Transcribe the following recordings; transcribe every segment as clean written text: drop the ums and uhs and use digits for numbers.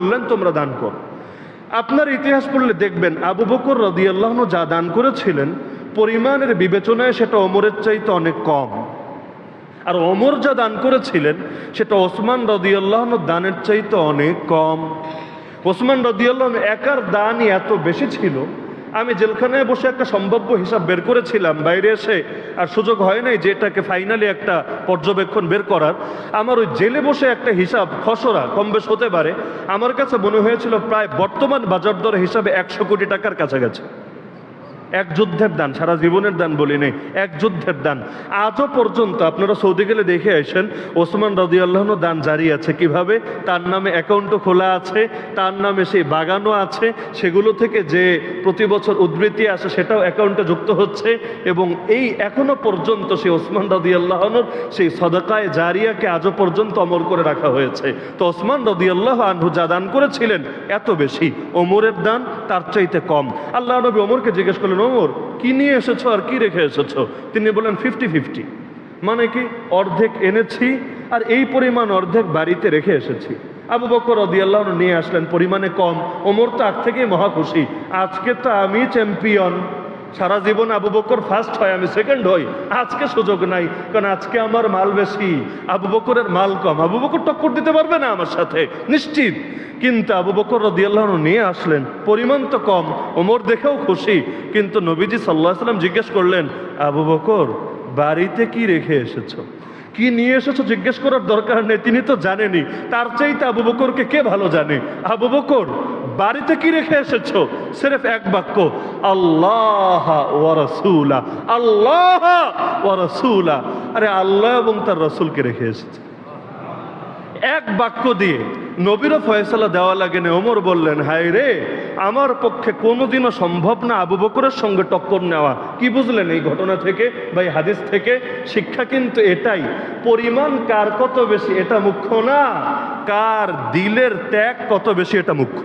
বললেন তোমরা দান কর। আপনার ইতিহাস পড়লে দেখবেন আবু বকর রাদিয়াল্লাহু আনহু যা দান করেছিলেন পরিমাণের বিবেচনায় সেটা ওমরের চাইতে অনেক কম, আর ওমর যা দান করেছিলেন সেটা ওসমান রাদিয়াল্লাহু আনহু দানের চাইতে অনেক কম। ওসমান রাদিয়াল্লাহু আনহু একার দানই এত বেশি ছিল, আমি জেলখানায় বসে একটা সম্ভাব্য হিসাব বের করেছিলাম বাইরে এসে, আর সুযোগ হয় নাই যে এটাকে ফাইনালি একটা পর্যবেক্ষণ বের করার। আমার ওই জেলে বসে একটা হিসাব খসড়া কম বেশ হতে পারে, আমার কাছে মনে হয়েছিল প্রায় বর্তমান বাজার দর হিসাবে 100 কোটি টাকার কাছাকাছি। এক যুদ্ধের দান, সারা জীবনের দান বলি নেই, এক যুদ্ধের দান। আজও পর্যন্ত আপনারা সৌদি গেলে দেখে আসেন ওসমান রাদিয়াল্লাহু আনহু দান জারি আছে। কিভাবে? তার নামে অ্যাকাউন্টও খোলা আছে, তার নামে সেই বাগানও আছে, সেগুলো থেকে যে প্রতি বছর উদ্ধৃতি আসে সেটাও অ্যাকাউন্টে যুক্ত হচ্ছে, এবং এই এখনো পর্যন্ত সেই ওসমান রাদিয়াল্লাহু আনহুর সেই সদকায়ে জারিয়াকে আজও পর্যন্ত অমর করে রাখা হয়েছে। তো ওসমান রাদিয়াল্লাহু আনহু যা দান করেছিলেন এত বেশি, ওমরের দান তার চাইতে কম। আল্লাহ নবী ওমরকে জিজ্ঞেস করলেন, ওমর কি নিয়ে এসেছো আর কি রেখে এসেছো? তিনি বলেন 50-50, মানে কি অর্ধেক এনেছি আর এই পরিমাণ অর্ধেক বাড়িতে রেখে এসেছি। আবু বকর রাদিয়াল্লাহু আনহু নিয়ে আসলেন, পরিমাণে কম। ওমর তো আগ থেকেই মহা খুশি, আজকে তো আমি চ্যাম্পিয়ন। সারা জীবন আবু বকর ফার্স্ট হয়, আমি সেকেন্ড হই, আজকে সুযোগ নাই, কারণ আজকে আমার মাল বেশি, আবু বকরের মাল কম। আবু বকর টক্কর দিতে পারবে না আমার সাথে নিশ্চিত, কিন্তু আবু বকর রাদিয়াল্লাহু আনহু নিয়ে আসলেন, পরিমাণ তো কম, ওমর দেখেও খুশি। কিন্তু নবীজি সাল্লাল্লাহু আলাইহি ওয়াসাল্লাম জিজ্ঞেস করলেন, আবু বকর বাড়িতে কি রেখে এসেছো? কি নিয়ে এসেছো জিজ্ঞেস করার দরকার নেই, তিনি তো জানেনই। তার চাইতে আবু বকরকে কে ভালো জানে? আবু বকর বাড়িতে কি রেখে এসেছো? সিরেফ এক বাক্য, আল্লাহ ওয়া রাসূলা, আল্লাহ ওয়া রাসূলা। আরে আল্লাহ এবং তার রাসূলকে রেখে এসেছে। এক বাক্য দিয়ে নবীরও ফয়সালা দেওয়া লাগে না। ওমর বললেন, হায় রে, আমার পক্ষে কোনোদিনও সম্ভব না আবু বকরের সঙ্গে টক্কর নেওয়া। কি বুঝলেন এই ঘটনা থেকে বা এই হাদিস থেকে? শিক্ষা কিন্তু এটাই, পরিমাণ কার কত বেশি এটা মুখ্য না, কার দিলের ত্যাগ কত বেশি এটা মুখ্য।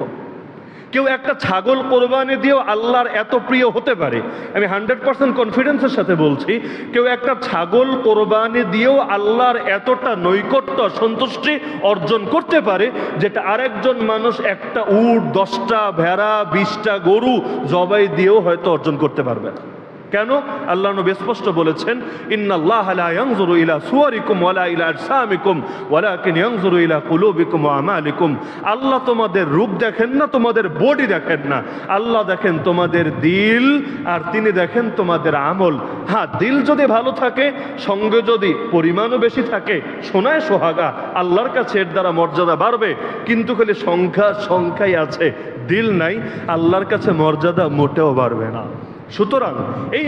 কেউ একটা ছাগল কোরবানি দিয়েও আল্লাহর এত প্রিয় হতে পারে, আমি 100% কনফিডেন্সের সাথে বলছি, কেউ একটা ছাগল কোরবানি দিয়েও আল্লাহর এতটা নৈকট্য সন্তুষ্টি অর্জন করতে পারে, যেটা আরেকজন মানুষ একটা উট, 10টা ভেড়া, 20টা গরু জবাই দিয়েও হয়তো অর্জন করতে পারবে না। কেন? আল্লাহ নবী স্পষ্ট বলেছেন, ইন্নাল্লাহা লা ইয়ানজুরু ইলা সুওয়ারিকুম ওয়ালা ইলা আজসামিকুম ওয়ালাকিন ইয়ানজুরু ইলা কুলুবিকুম ওয়া আমালিকুম। আল্লাহ তোমাদের রূপ দেখেন না, তোমাদের বডি দেখেন না, আল্লাহ দেখেন তোমাদের দিল, আর তিনি দেখেন তোমাদের আমল। হ্যাঁ, দিল যদি ভালো থাকে, সঙ্গে যদি পরিমাণও বেশি থাকে, সোনায় সোহাগা, আল্লাহর কাছে এর দ্বারা মর্যাদা বাড়বে। কিন্তু খালি সংখ্যাই আছে, দিল নাই, আল্লাহর কাছে মর্যাদা মোটেও বাড়বে না। সুতরাং এই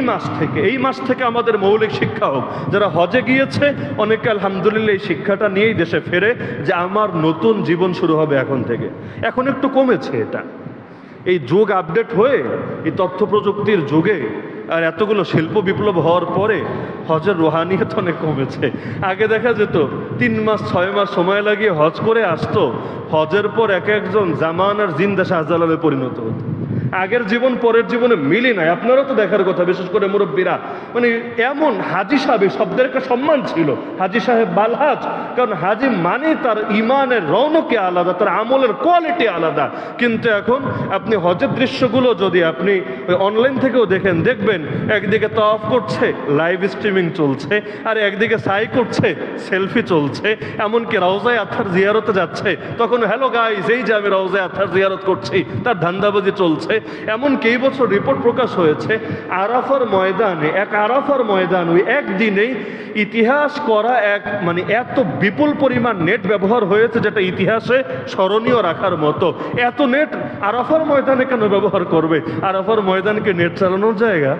মাস থেকে আমাদের মৌলিক শিক্ষা হোক। যারা হজে গিয়েছে অনেকে আলহামদুলিল্লাহ এই শিক্ষাটা নিয়েই দেশে ফেরে, যে আমার নতুন জীবন শুরু হবে এখন থেকে। এখন একটু কমেছে এটা, এই যুগ আপডেট হয়ে, এই তথ্য প্রযুক্তির যুগে আর এতগুলো শিল্প বিপ্লব হওয়ার পরে হজের রুহানিয়ত অনেক কমেছে। আগে দেখা যেত 3 মাস 6 মাস সময় লাগিয়ে হজ করে আসতো, হজের পর এক একজন জামানার জিন্দা শাহজালালে পরিণত হতো। আগের জীবন পরের জীবনে মিলি নাই, আপনারাও তো দেখার কথা, বিশেষ করে মুরব্বীরা। মানে এমন হাজি সাহেব শব্দের একটা সম্মান ছিল, হাজি সাহেব বালহাজ, কারণ হাজি মানে তার ইমানের রৌনকে আলাদা, তার আমলের কোয়ালিটি আলাদা। কিন্তু এখন আপনি হজের দৃশ্যগুলো যদি আপনি অনলাইন থেকেও দেখবেন একদিকে তাওয়াফ করছে, লাইভ স্ট্রিমিং চলছে, আর একদিকে সাই করছে, সেলফি চলছে, এমনকি রওজায়ে আতহার জিয়ারতে যাচ্ছে, তখন হ্যালো গাইস, এই যে আমি রওজায়ে আতহার জিয়ারত করছি, তার ধান্দাবাজি চলছে। এমন এই বছর রিপোর্ট প্রকাশ হয়েছে, আরাফার ময়দান ওই একদিনেই ইতিহাস করা মানে এত বিপুল পরিমাণ নেট ব্যবহার হয়েছে, যেটা ইতিহাসে স্মরণীয় রাখার মতো। এত নেট আরাফার ময়দানে কেন ব্যবহার করবে? আরাফার ময়দানকে নেট চালানোর জায়গা?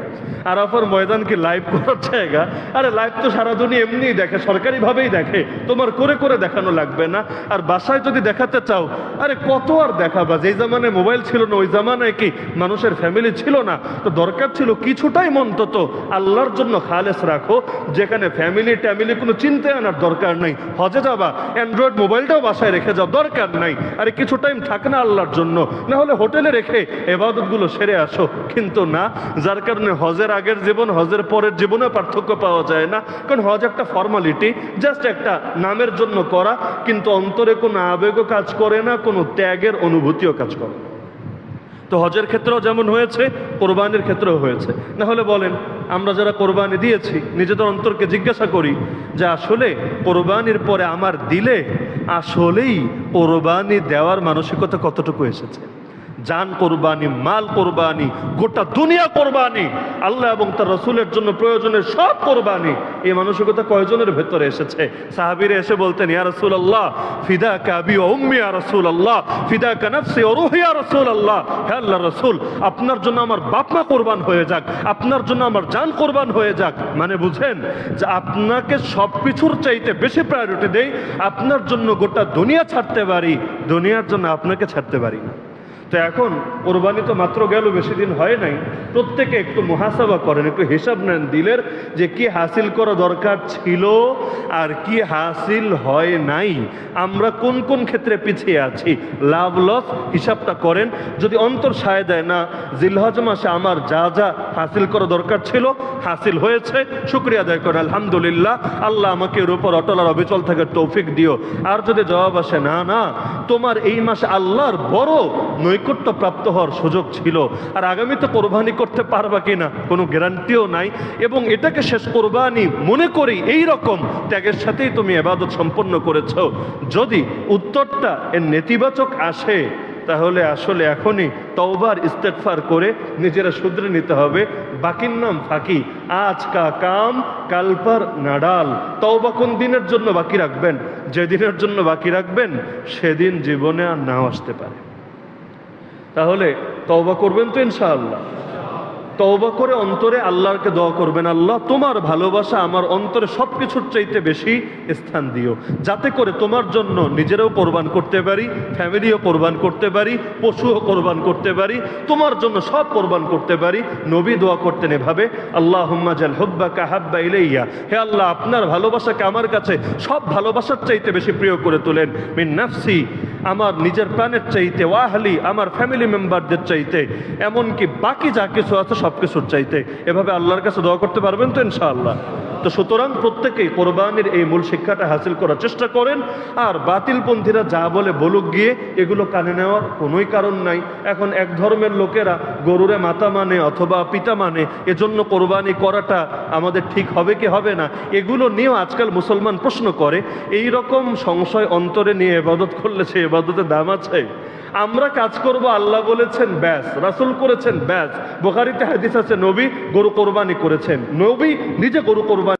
আরাফার ময়দানকে লাইভ করার জায়গা? আরে লাইভ তো সারা দুনিয়া এমনিই দেখে, সরকারিভাবেই দেখে, তোমার করে দেখানো লাগবে না। আর বাসায় যদি দেখাতে চাও, আরে কত আর দেখাবা? যেই জামানায় মোবাইল ছিল না ওই জামানায় কি নাকি মানুষের ফ্যামিলি ছিল না, তো দরকার ছিল কিছুটাই অন্তত আল্লাহর জন্য খালেস রাখো, যেখানে ফ্যামিলি ট্যামিলি কোনো চিন্তা আনার দরকার নাই। হজে যাবা, অ্যান্ড্রয়েড মোবাইলটাও বাসায় রেখে যাও, দরকার নাই। আরে কিছু টাইম থাকে না আল্লাহর জন্য, না হলে হোটেলে রেখে এবাদতগুলো সেরে আসো। কিন্তু না, যার কারণে হজের আগের জীবন হজের পরের জীবনে পার্থক্য পাওয়া যায় না। কারণ হজ একটা ফর্মালিটি, জাস্ট একটা নামের জন্য করা, কিন্তু অন্তরে কোনো আবেগও কাজ করে না, কোনো ত্যাগের অনুভূতিও কাজ করে না। তো হজের ক্ষেত্রেও যেমন হয়েছে, কোরবানির ক্ষেত্রেও হয়েছে। না হলে বলেন, আমরা যারা কোরবানি দিয়েছি নিজেদের অন্তরকে জিজ্ঞাসা করি যে আসলে কোরবানির পরে আমার দিলে আসলেই কোরবানি দেওয়ার মানসিকতা কতটুকু এসেছে? জান কোরবানি, মাল কোরবানি, গোটা দুনিয়া কোরবানি, আল্লাহ এবং তার রসুলের জন্য প্রয়োজনের সব কোরবানি, এই মানসিকতা কয়জনের ভেতরে এসেছে? সাহাবীরা এসে বলতেন, ইয়া রাসূলুল্লাহ ফিদাকা আবি ওয়া উম্মি ইয়া রাসূলুল্লাহ, ফিদাকা নাফসি ওয়া রূহি ইয়া রাসূলুল্লাহ। হে আল্লাহর রাসূল, আপনার জন্য আমার বাপ মা কোরবান হয়ে যাক, আপনার জন্য আমার জান কোরবান হয়ে যাক। মানে বুঝেন যে আপনাকে সব কিছুর চাইতে বেশি প্রায়োরিটি দেই, আপনার জন্য গোটা দুনিয়া ছাড়তে পারি, দুনিয়ার জন্য আপনাকে ছাড়তে পারি না। তো এখন কোরবানি তো মাত্র গেল, বেশি দিন হয় নাই। প্রত্যেকে একটু মুহাসাবা করেন, একটু হিসাব নেন দিলের, যে কি হাসিল করা দরকার ছিল আর কি হাসিল হয় নাই। আমরা কোন কোন ক্ষেত্রে পিছিয়ে আছি, লাভ লস হিসাবটা করেন। যদি অন্তর সায় দেয় না, জিলহজ মাসে আমার যা যা হাসিল করা দরকার ছিল হাসিল হয়েছে, শুকরিয়া আদায় করেন, আলহামদুলিল্লাহ, আল্লাহ আমাকে এর উপর অটল আর অবিচল থাকার তৌফিক দিও। আর যদি জবাব আসে না না, তোমার এই মাসে আল্লাহর বড় নৈকট্য প্রাপ্ত হওয়ার সুযোগ ছিল, আর আগামীতে কোরবানি করতে পারবা কিনা কোনো গ্যারান্টিও নাই, এবং এটাকে শেষ কোরবানি মনে করি এই রকম ত্যাগের সাথেই তুমি ইবাদত সম্পন্ন করেছ, যদি উত্তরটা এর নেতিবাচক আসে, তাহলে আসলে এখনই তওবার ইস্তেগফার করে নিজেরা শুধরে নিতে হবে। বাকির নাম ফাঁকি, আজ কা কাম কাল পর নাডাল। তওবা কোন দিনের জন্য বাকি রাখবেন? যেদিনের জন্য বাকি রাখবেন সেদিন জীবনে আর নাও আসতে পারে। তাহলে তওবা করবেন তো ইনশাআল্লাহ? তওবা করে অন্তরে আল্লাহকে দোয়া করবেন, আল্লাহ তোমার ভালোবাসা আমার অন্তরে সব কিছুর চাইতে বেশি স্থান দিও, যাতে করে তোমার জন্য নিজেরাও কোরবান করতে পারি, ফ্যামিলিও কোরবান করতে পারি, পশুও কোরবান করতে পারি, তোমার জন্য সব কোরবান করতে পারি। নবী দোয়া করতেন এভাবে, আল্লাহুম্মা জাল হুব্বাকা হাব্বা ইলাইয়া, হে আল্লাহ আপনার ভালোবাসাকে আমার কাছে সব ভালোবাসার চাইতে বেশি প্রিয় করে তোলেন, মিন নাফসি, আমার নিজের প্রাণের চাইতে, ওয়াহলি, আমার ফ্যামিলি মেম্বারদের চাইতে, এমনকি বাকি যা কিছু আছে সব কিছুর চাইতে। এভাবে আল্লাহর কাছে দোয়া করতে পারবেন তো ইনশাআল্লাহ? তো সুতরাং প্রত্যেকেই কোরবানির এই মূল শিক্ষাটা হাসিল করার চেষ্টা করেন। আর বাতিলপন্থীরা যা বলে বলুক গিয়ে, এগুলো কানে নেওয়ার কোনোই কারণ নাই। এখন এক ধর্মের লোকেরা গরুরে মাতা মানে অথবা পিতা মানে, এজন্য কোরবানি করাটা আমাদের ঠিক হবে কি হবে না, এগুলো নিয়েও আজকাল মুসলমান প্রশ্ন করে। এই রকম সংশয় অন্তরে নিয়ে ইবাদত করলে সে ইবাদতের দাম আছে? আমরা কাজ করব, আল্লাহ বলেছেন ব্যাস, রাসূল করেছেন ব্যাস। বুখারীতে হাদিস আছে নবী গরু কোরবানি করেছেন, নবী নিজে গরু কোরবানি